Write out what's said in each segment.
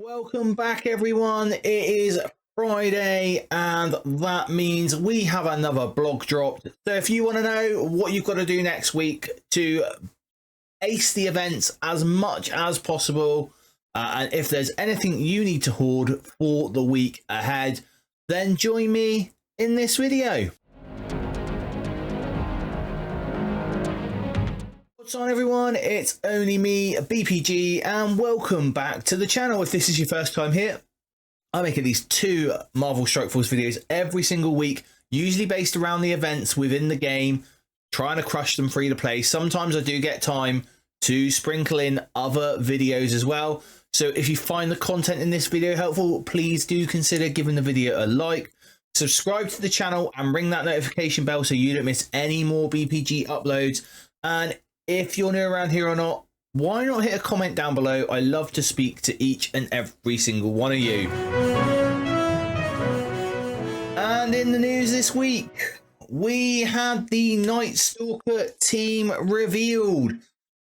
Welcome back, everyone. It is Friday, and that means we have another blog dropped. So if you want to know what you've got to do next week to ace the events as much as possible, and if there's anything you need to hoard for the week ahead, then join me in this video. What's on, everyone? It's only me, BPG, and welcome back to the channel. If this is your first time here, I make at least 2 Marvel Strike Force videos every single week, usually based around the events within the game, trying to crush them free to play. Sometimes I do get time to sprinkle in other videos as well. So if you find the content in this video helpful, please do consider giving the video a like, subscribe to the channel, and ring that notification bell so you don't miss any more BPG uploads. And if you're new around here or not, why not hit a comment down below? I love to speak to each and every single one of you. And in the news this week, we had the Night Stalker team revealed.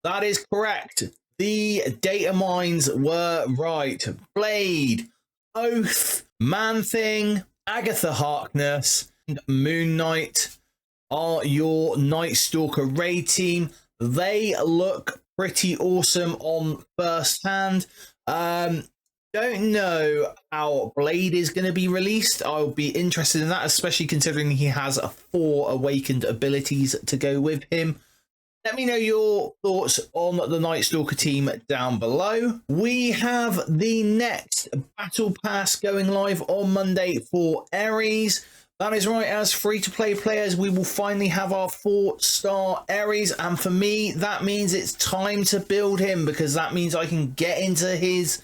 That is correct. The data mines were right. Blade, Oath, Man-Thing, Agatha Harkness, and Moon Knight are your Night Stalker raid team. They look pretty awesome on first hand. Don't know how Blade is going to be released. I'll be interested in that, especially considering he has 4 awakened abilities to go with him. Let me know your thoughts on the Night Stalker team down below. We have the next Battle Pass going live on Monday for Ares. That is right, as free-to-play players, we will finally have our 4-star Ares, and for me, that means it's time to build him, because that means I can get into his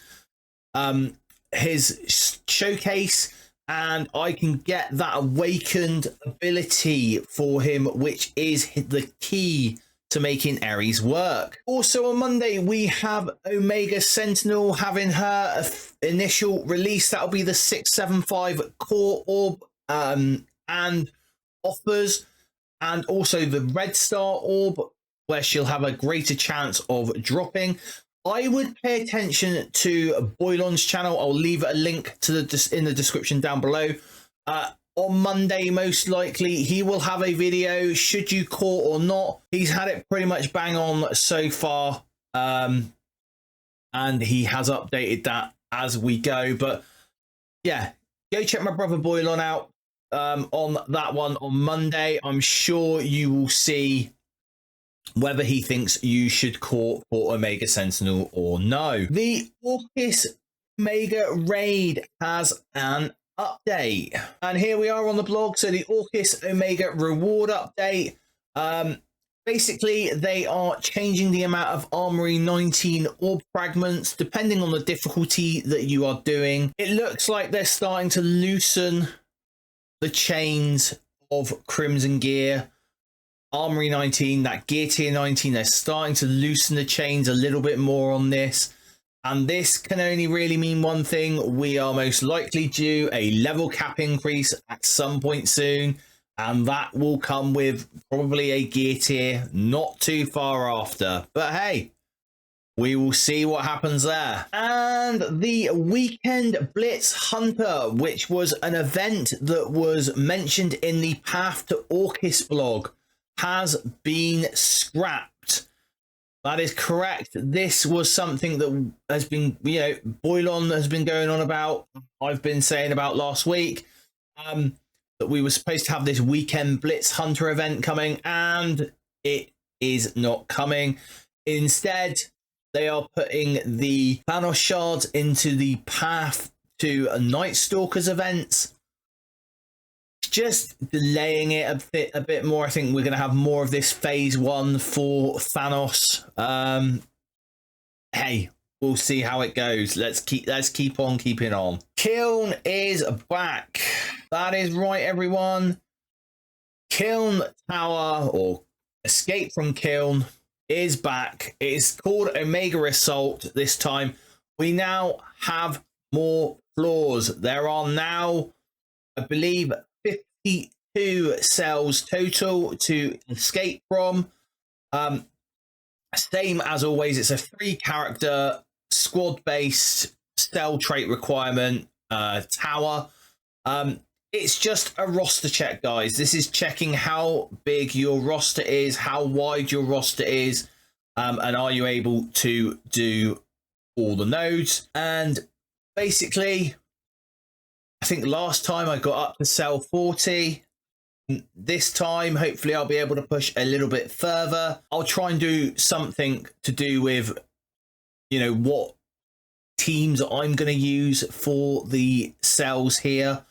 showcase, and I can get that awakened ability for him, which is the key to making Ares work. Also on Monday, we have Omega Sentinel having her initial release. That'll be the 675 core orb and offers, and also the Red Star orb, where she'll have a greater chance of dropping. I would pay attention to Boylon's channel. I'll leave a link to in the description down below. On Monday, most likely, he will have a video, should you call or not. He's had it pretty much bang on so far, and he has updated that as we go. But yeah, go check my brother Boylon out on that one on Monday. I'm sure you will see whether he thinks you should call for Omega Sentinel or no. The Orcus Omega raid has an update, and here we are on the blog. So the Orcus Omega reward update, basically they are changing the amount of Armory 19 orb fragments depending on the difficulty that you are doing. It looks like they're starting to loosen the chains of Crimson Gear. Armory 19, that Gear Tier 19, they're starting to loosen the chains a little bit more on this. And this can only really mean one thing. We are most likely due a level cap increase at some point soon. And that will come with probably a gear tier not too far after. But hey, we will see what happens there. And the Weekend Blitz Hunter, which was an event that was mentioned in the Path to Orcus blog, has been scrapped. That is correct. This was something that has been, Boylon has been going on about. I've been saying about last week, that we were supposed to have this Weekend Blitz Hunter event coming, and it is not coming. Instead, they are putting the Thanos shards into the Path to Night Stalkers events, just delaying it a bit more. I think we're going to have more of this phase 1 for Thanos. Hey, we'll see how it goes. Let's keep on keeping on. Kyln is back. That is right, everyone. Kyln Tower, or Escape from Kyln, is back. It is called Omega Assault this time. We now have more floors. There are now, I believe, 52 cells total to escape from. Same as always, it's a 3-character squad-based cell trait requirement tower. It's just a roster check, guys. This is checking how big your roster is, how wide your roster is, and are you able to do all the nodes. And basically, I think last time I got up to cell 40. This time, hopefully, I'll be able to push a little bit further. I'll try and do something to do with, you know, what teams I'm going to use for the cells here.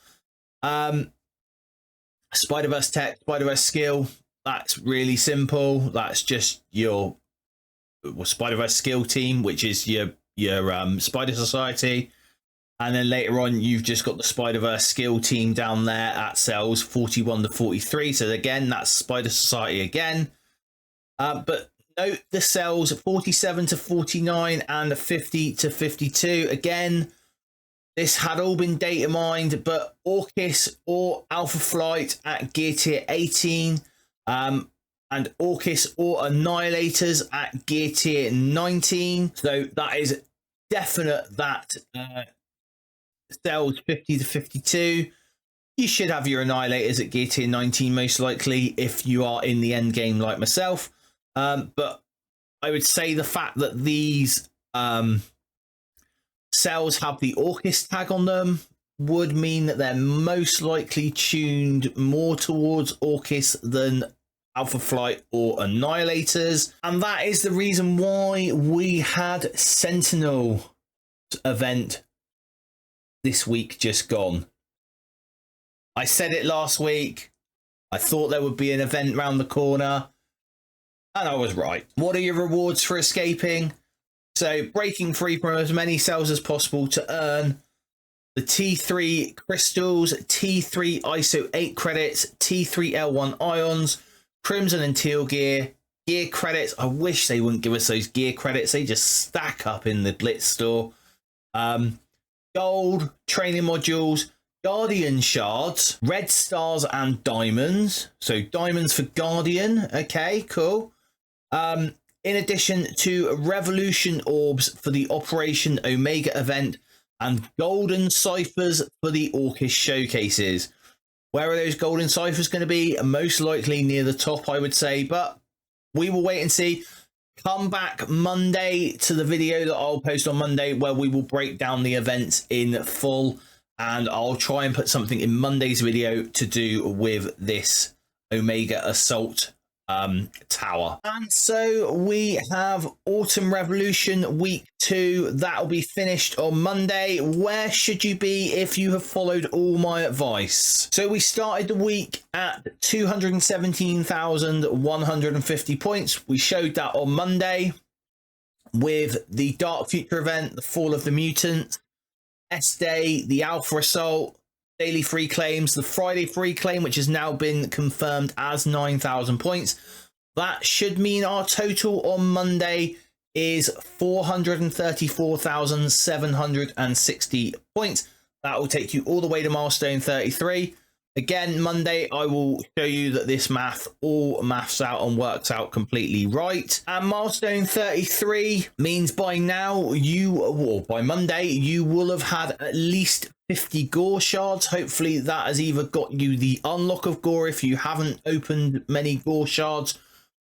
Spider-Verse Tech, Spider-Verse Skill, that's really simple. That's just your Spider-Verse Skill team, which is your Spider Society. And then later on, you've just got the Spider-Verse Skill team down there at cells 41 to 43. So again, that's Spider Society again. But note the cells 47 to 49 and 50 to 52. Again, this had all been data mined, but Orcus or Alpha Flight at gear tier 18, and Orcus or Annihilators at gear tier 19. So that is definite that cells 50 to 52. You should have your Annihilators at gear tier 19 most likely if you are in the end game like myself. But I would say the fact that these cells have the Orcus tag on them would mean that they're most likely tuned more towards Orcus than Alpha Flight or Annihilators. And that is the reason why we had Sentinel event this week just gone. I said it last week. I thought there would be an event round the corner, and I was right. What are your rewards for escaping? So breaking free from as many cells as possible to earn the T3 crystals, T3 ISO 8 credits, T3 L1 ions, crimson and teal gear, gear credits. I wish they wouldn't give us those gear credits. They just stack up in the Blitz store. Gold, training modules, Guardian shards, red stars and diamonds. So diamonds for Guardian. Okay, cool. In addition to Revolution Orbs for the Operation Omega event and Golden Ciphers for the Orcus showcases. Where are those Golden Ciphers going to be? Most likely near the top, I would say, but we will wait and see. Come back Monday to the video that I'll post on Monday where we will break down the events in full, and I'll try and put something in Monday's video to do with this Omega Assault tower. And so we have Autumn Revolution week 2. That'll be finished on Monday. Where should you be if you have followed all my advice? So we started the week at 217,150 points. We showed that on Monday with the Dark Future event, the Fall of the Mutants, S-Day, the Alpha Assault, daily free claims, the Friday free claim, which has now been confirmed as 9,000 points. That should mean our total on Monday is 434,760 points. That will take you all the way to milestone 33. Again, Monday, I will show you that this math all maths out and works out completely right. And milestone 33 means by now, or by Monday, you will have had at least 50 gore shards. Hopefully that has either got you the unlock of gore if you haven't opened many gore shards,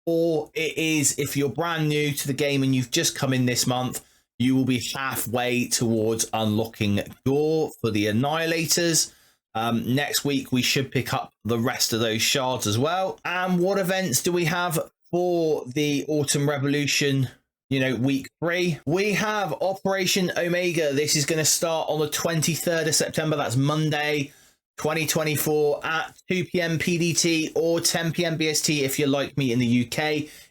or it is if you're brand new to the game and you've just come in this month, you will be halfway towards unlocking gore for the Annihilators. Next week we should pick up the rest of those shards as well. And what events do we have for the Autumn Revolution, you know, week 3? We have Operation Omega. This is going to start on the 23rd of September. That's Monday 2024 at 2 p.m. PDT or 10 p.m. BST if you're like me in the UK.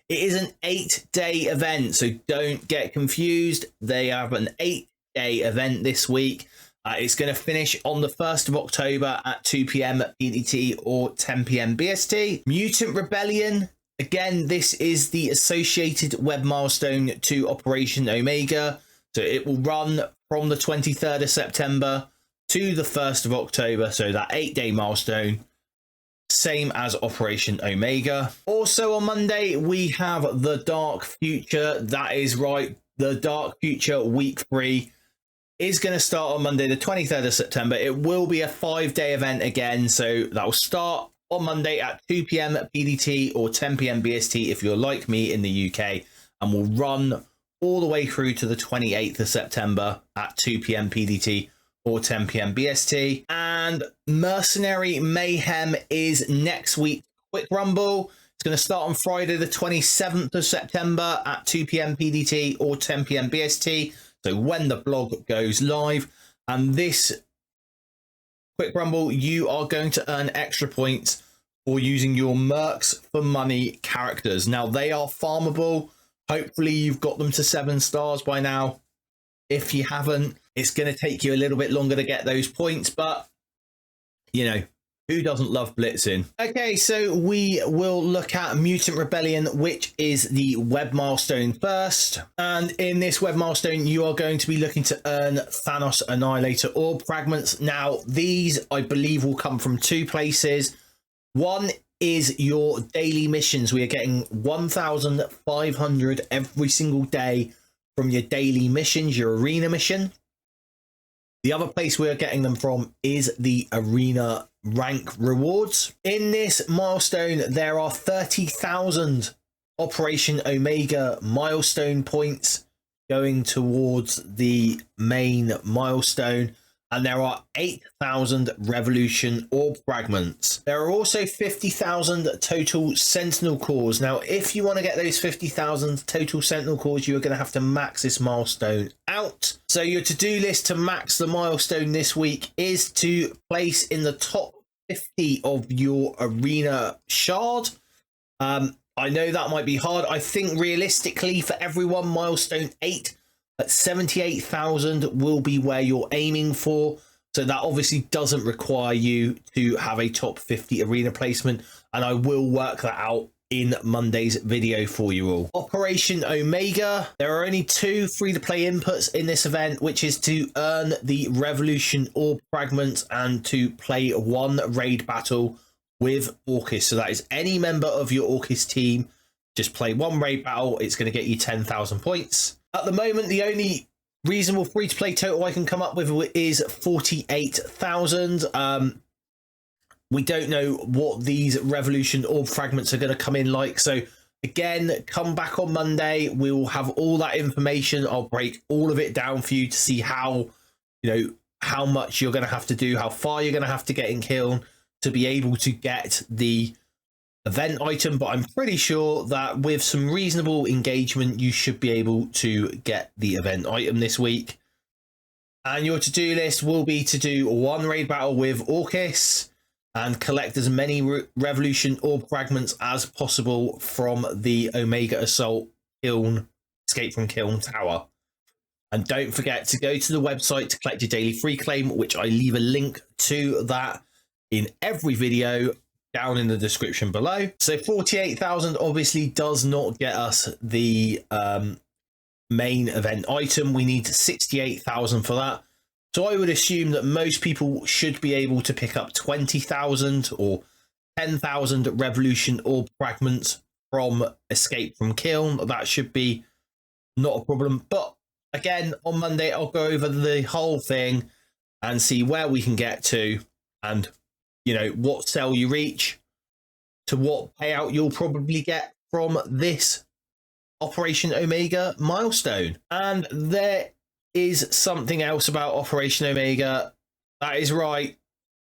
It is an 8-day event, so don't get confused. They have an 8-day event this week. It's going to finish on the 1st of October at 2 p.m. PDT or 10 p.m. BST. Mutant Rebellion. Again, this is the associated web milestone to Operation Omega. So it will run from the 23rd of September to the 1st of October. So that 8-day milestone, same as Operation Omega. Also on Monday, we have the Dark Future. That is right, the Dark Future week 3. is going to start on Monday, the 23rd of September. It will be a 5-day event again. So that will start on Monday at 2 p.m. PDT or 10 p.m. BST if you're like me in the UK, and will run all the way through to the 28th of September at 2 p.m. PDT or 10 p.m. BST. And Mercenary Mayhem is next week's Quick Rumble. It's going to start on Friday, the 27th of September at 2 p.m. PDT or 10 p.m. BST. So when the blog goes live. And this Quick Rumble, you are going to earn extra points for using your Mercs for Money characters. Now, they are farmable. Hopefully, you've got them to 7 stars by now. If you haven't, it's going to take you a little bit longer to get those points. But, you know, who doesn't love blitzing? Okay, so we will look at Mutant Rebellion, which is the web milestone first. And in this web milestone, you are going to be looking to earn Thanos Annihilator Orb Fragments. Now, these, I believe, will come from 2 places. One is your daily missions. We are getting 1,500 every single day from your daily missions, your arena mission. The other place we are getting them from is the arena rank rewards. In this milestone, there are 30,000 Operation Omega milestone points going towards the main milestone. And there are 8,000 Revolution Orb Fragments. There are also 50,000 total Sentinel Cores. Now, if you want to get those 50,000 total Sentinel Cores, you are going to have to max this milestone out. So your to-do list to max the milestone this week is to place in the top 50 of your arena shard. I know that might be hard. I think realistically for everyone, milestone 8 at 78,000 will be where you're aiming for. So that obviously doesn't require you to have a top 50 arena placement. And I will work that out in Monday's video for you all. Operation Omega. There are only 2 free-to-play inputs in this event, which is to earn the Revolution Orb Fragments and to play 1 raid battle with Orcus. So that is any member of your Orcus team. Just play 1 raid battle. It's going to get you 10,000 points. At the moment, the only reasonable free-to-play total I can come up with is 48,000. We don't know what these Revolution Orb Fragments are going to come in like. So, again, come back on Monday. We will have all that information. I'll break all of it down for you to see how, you know, how much you're going to have to do, how far you're going to have to get in Kyln to be able to get the event item, but I'm pretty sure that with some reasonable engagement you should be able to get the event item this week. And your to-do list will be to do 1 raid battle with Orcus and collect as many Revolution Orb Fragments as possible from the Omega Assault Kyln Escape from Kyln Tower. And don't forget to go to the website to collect your daily free claim, which I leave a link to that in every video down in the description below. So 48,000 obviously does not get us the main event item. We need 68,000 for that. So I would assume that most people should be able to pick up 20,000 or 10,000 Revolution Orb Fragments from Escape from Kyln. That should be not a problem. But again, on Monday, I'll go over the whole thing and see where we can get to and, you know, what sell you reach to what payout you'll probably get from this Operation Omega milestone. And there is something else about Operation Omega. That is right.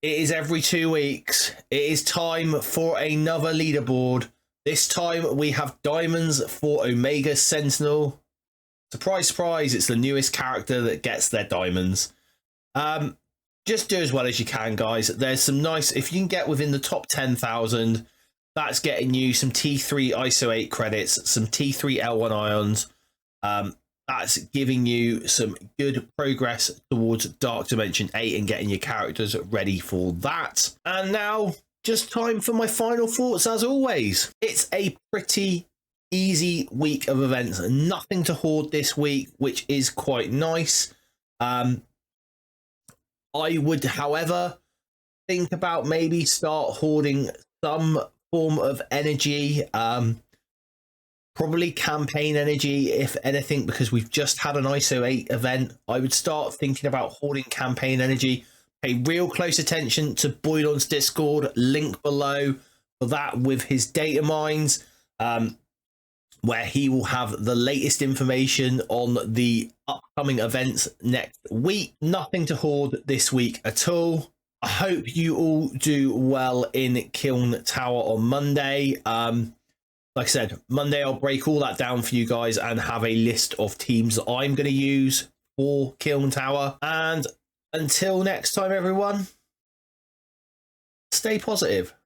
It is every 2 weeks. It is time for another leaderboard. This time we have diamonds for Omega Sentinel. Surprise, surprise, it's the newest character that gets their diamonds. Just do as well as you can, guys. There's some nice, if you can get within the top 10,000, that's getting you some T3 ISO 8 credits, some T3 L1 ions. That's giving you some good progress towards Dark Dimension 8 and getting your characters ready for that. And now, just time for my final thoughts as always. It's a pretty easy week of events. Nothing to hoard this week, which is quite nice. I would, however, think about maybe start hoarding some form of energy. Probably campaign energy, if anything, because we've just had an ISO 8 event. I would start thinking about hoarding campaign energy. Pay real close attention to Boydon's Discord, link below for that with his data mines, where he will have the latest information on the upcoming events next week. Nothing to hoard this week at all. I hope you all do well in Kyln Tower on Monday. Like I said, Monday I'll break all that down for you guys and have a list of teams that I'm going to use for Kyln Tower. And until next time, everyone, stay positive.